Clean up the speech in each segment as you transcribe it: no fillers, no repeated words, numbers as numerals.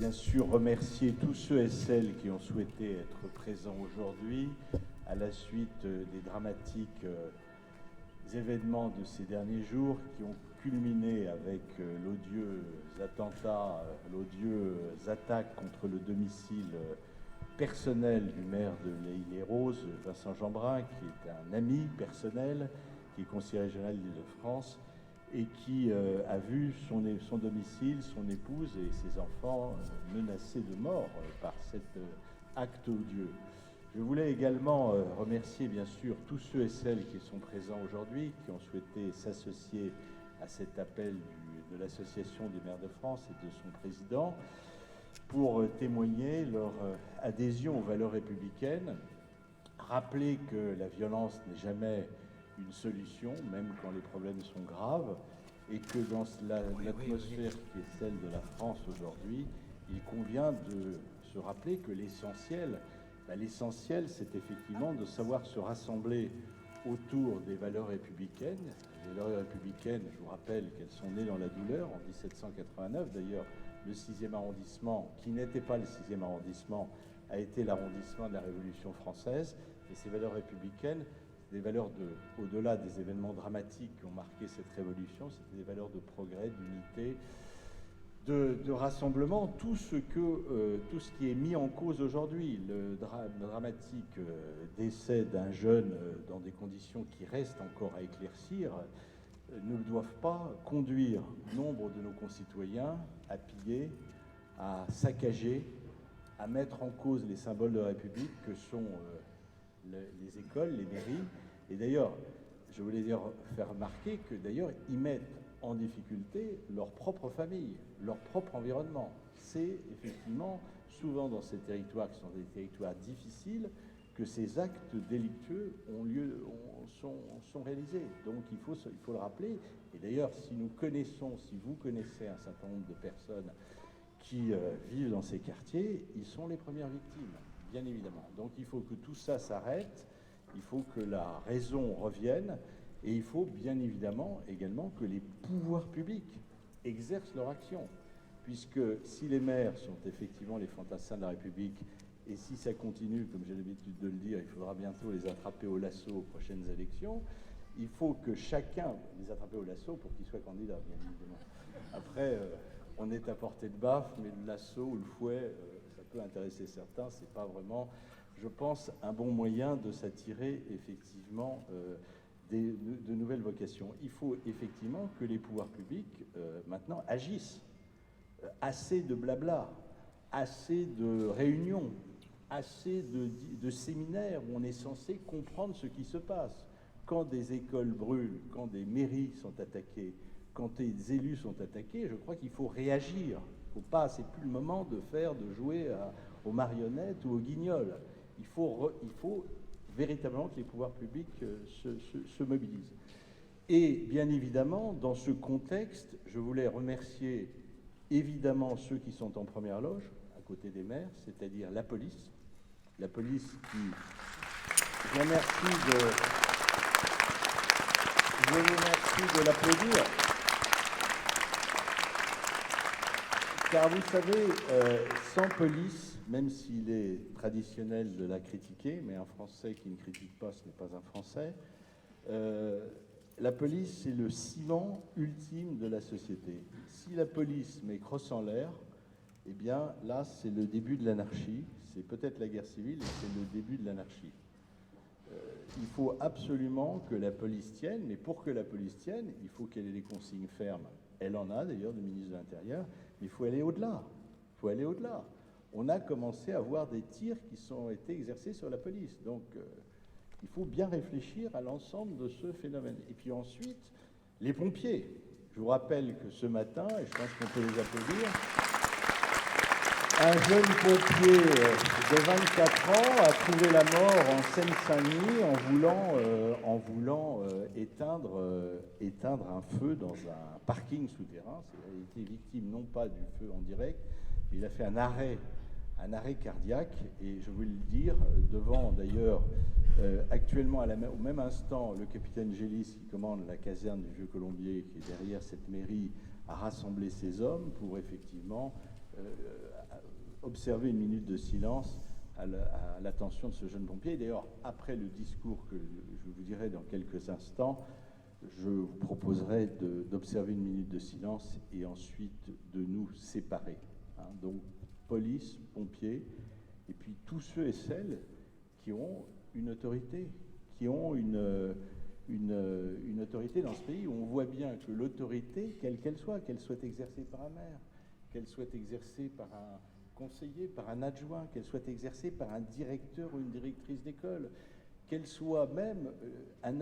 bien sûr remercier tous ceux et celles qui ont souhaité être présents aujourd'hui à la suite des dramatiques événements de ces derniers jours qui ont culminé avec l'odieux attentat, l'odieuse attaque contre le domicile personnel du maire de l'Île-et-Rose, Vincent Jeanbrun, qui est un ami personnel, qui est conseiller régional d'Île-de-France, et qui a vu son domicile, son épouse et ses enfants menacés de mort par cet acte odieux. Je voulais également remercier bien sûr tous ceux et celles qui sont présents aujourd'hui, qui ont souhaité s'associer à cet appel de l'Association des maires de France et de son président pour témoigner leur adhésion aux valeurs républicaines, rappeler que la violence n'est jamais une solution, même quand les problèmes sont graves, et que dans l'atmosphère qui est celle de la France aujourd'hui, il convient de se rappeler que l'essentiel, c'est effectivement de savoir se rassembler autour des valeurs républicaines. Les valeurs républicaines, je vous rappelle qu'elles sont nées dans la douleur en 1789. D'ailleurs, le 6e arrondissement, qui n'était pas le 6e arrondissement, a été l'arrondissement de la Révolution française. Et ces valeurs républicaines, des valeurs au-delà des événements dramatiques qui ont marqué cette révolution, c'était des valeurs de progrès, d'unité, de rassemblement, tout ce qui est mis en cause aujourd'hui. Le dramatique décès d'un jeune dans des conditions qui restent encore à éclaircir ne doivent pas conduire nombre de nos concitoyens à piller, à saccager, à mettre en cause les symboles de la République que sont les écoles, les mairies. Et d'ailleurs, je voulais faire remarquer que d'ailleurs, ils mettent en difficulté leur propre famille, leur propre environnement. C'est effectivement souvent dans ces territoires qui sont des territoires difficiles que ces actes délictueux sont réalisés. Donc il faut le rappeler. Et d'ailleurs, si vous connaissez un certain nombre de personnes qui vivent dans ces quartiers, ils sont les premières victimes, bien évidemment. Donc il faut que tout ça s'arrête, il faut que la raison revienne, et il faut bien évidemment également que les pouvoirs publics exercent leur action. Puisque si les maires sont effectivement les fantassins de la République, et si ça continue, comme j'ai l'habitude de le dire, il faudra bientôt les attraper au lasso aux prochaines élections, il faut que chacun les attrape au lasso pour qu'ils soient candidats, bien évidemment. Après, on est à portée de baffe, mais le lasso ou le fouet, ça peut intéresser certains, c'est pas vraiment, je pense, un bon moyen de s'attirer effectivement de nouvelles vocations. Il faut effectivement que les pouvoirs publics maintenant agissent. Assez de blabla, assez de réunions, assez de séminaires où on est censé comprendre ce qui se passe. Quand des écoles brûlent, quand des mairies sont attaquées, quand des élus sont attaqués, je crois qu'il faut réagir. C'est plus le moment de jouer aux marionnettes ou aux guignols. Il faut véritablement que les pouvoirs publics se mobilisent. Et bien évidemment, dans ce contexte, je voulais remercier évidemment ceux qui sont en première loge, à côté des maires, c'est-à-dire la police. La police qui... Je vous remercie de l'applaudir. Car vous savez, sans police, même s'il est traditionnel de la critiquer, mais un Français qui ne critique pas, ce n'est pas un Français, la police, c'est le ciment ultime de la société. Si la police met crosse en l'air, eh bien là, c'est le début de l'anarchie. C'est peut-être la guerre civile, et c'est le début de l'anarchie. Il faut absolument que la police tienne, mais pour que la police tienne, il faut qu'elle ait des consignes fermes. Elle en a d'ailleurs, le ministre de l'Intérieur, mais il faut aller au-delà. Il faut aller au-delà. On a commencé à voir des tirs qui ont été exercés sur la police. Donc, il faut bien réfléchir à l'ensemble de ce phénomène. Et puis ensuite, les pompiers. Je vous rappelle que ce matin, et je pense qu'on peut les applaudir, un jeune pompier de 24 ans a trouvé la mort en Seine-Saint-Denis en voulant éteindre un feu dans un parking souterrain. Il a été victime non pas du feu en direct, mais il a fait un arrêt cardiaque. Et je voulais le dire, devant d'ailleurs, actuellement au même instant, le capitaine Gélis, qui commande la caserne du Vieux Colombier, qui est derrière cette mairie, a rassemblé ses hommes pour effectivement observer une minute de silence à l'attention de ce jeune pompier. D'ailleurs, après le discours que je vous dirai dans quelques instants, je vous proposerai d'observer une minute de silence et ensuite de nous séparer. Hein. Donc, police, pompiers, et puis tous ceux et celles qui ont une autorité, qui ont une autorité dans ce pays où on voit bien que l'autorité, quelle qu'elle soit exercée par un maire, qu'elle soit exercée par un conseiller, par un adjoint, qu'elle soit exercée par un directeur ou une directrice d'école, qu'elle soit même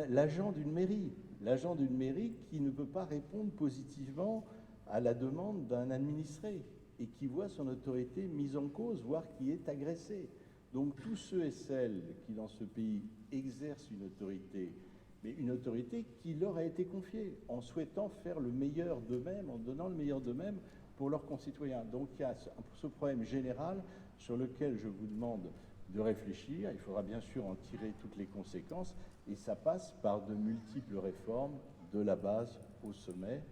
l'agent d'une mairie qui ne peut pas répondre positivement à la demande d'un administré et qui voit son autorité mise en cause, voire qui est agressé. Donc tous ceux et celles qui dans ce pays exercent une autorité, mais une autorité qui leur a été confiée, en souhaitant faire le meilleur d'eux-mêmes, en donnant le meilleur d'eux-mêmes pour leurs concitoyens. Donc il y a ce problème général sur lequel je vous demande de réfléchir. Il faudra bien sûr en tirer toutes les conséquences, et ça passe par de multiples réformes, de la base au sommet.